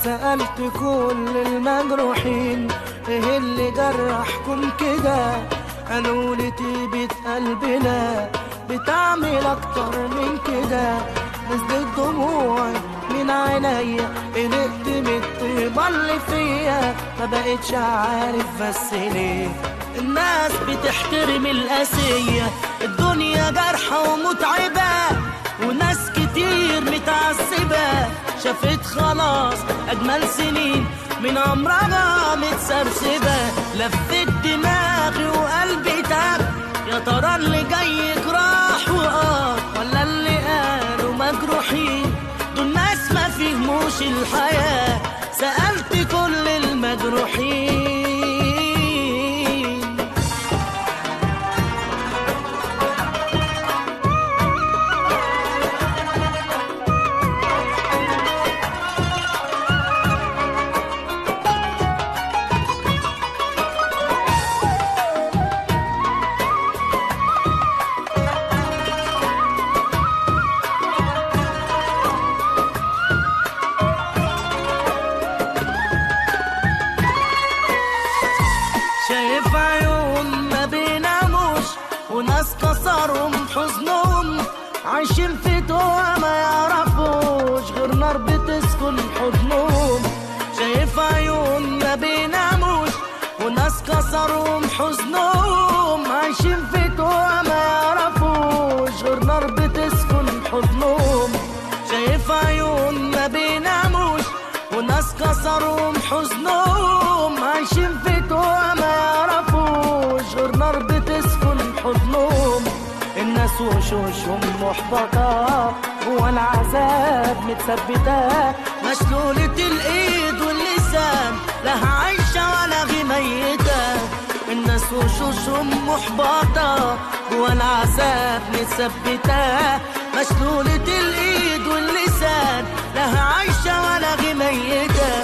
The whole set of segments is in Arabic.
سألت كل المجروحين ايه اللي جرحكم كده، قالولي طيبة قلبنا بتعمل اكتر من كده. نزلت دموعي من عينيا، قلقت من الطيبة اللي فيا، ما بقتش عارف بس ليه الناس بتحترم القاسية. الدنيا جارحة ومتعبة وناس كتير متعذبة، شافت خلاص أجمل سنين من عمرها متسرسبة. لفت دماغي وقلبي تاب، يا ترى اللي جاي جراح ولا اللي قالوا مجروحين دول ناس ما فهموش الحياة. سألت كل المجروحين شايف عيون ما بيناموش وناس كسرهم حزنهم، عايشين في توه ما يعرفوش غير نار بتسكن حضنهم. شايف عيون ما بيناموش وناس كسرهم حزنهم، عايشين في توه ما يعرفوش غير نار بتسكن حضنهم. شايف عيون ما بيناموش وناس كسرهم حزنهم، عايشين في توه ما يعرفوش غير نار بتسكن حضنهم. الناس وشوشهم محبطة جوا العذاب متثبتة، مشلولة الايد واللسان لا عايشة ولا غي ميتة. الناس وشوشهم محبطة جوا العذاب متثبتة، مشلولة الايد واللسان لا عايشة ولا غي ميتة.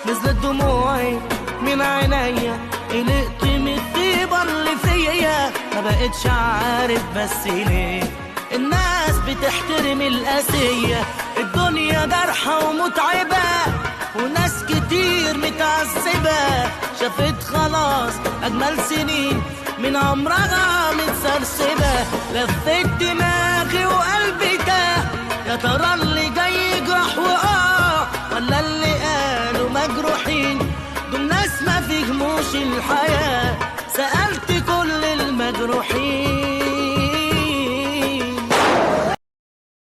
نزلت دموعي من عينيا، قلقت من الطيبة اللي فيا، ما بقتش عارف بس ليه الناس بتحترم القاسية. الدنيا جارحة ومتعبة وناس كتير متعذبة، شافت خلاص أجمل سنين من عمرها متسرسبة. لفت دماغي وقلبي تاه، يا ترى اللي جاي يجرح ولا اللي قالوا مجروحين دول ناس ما فهموش الحياة. سألت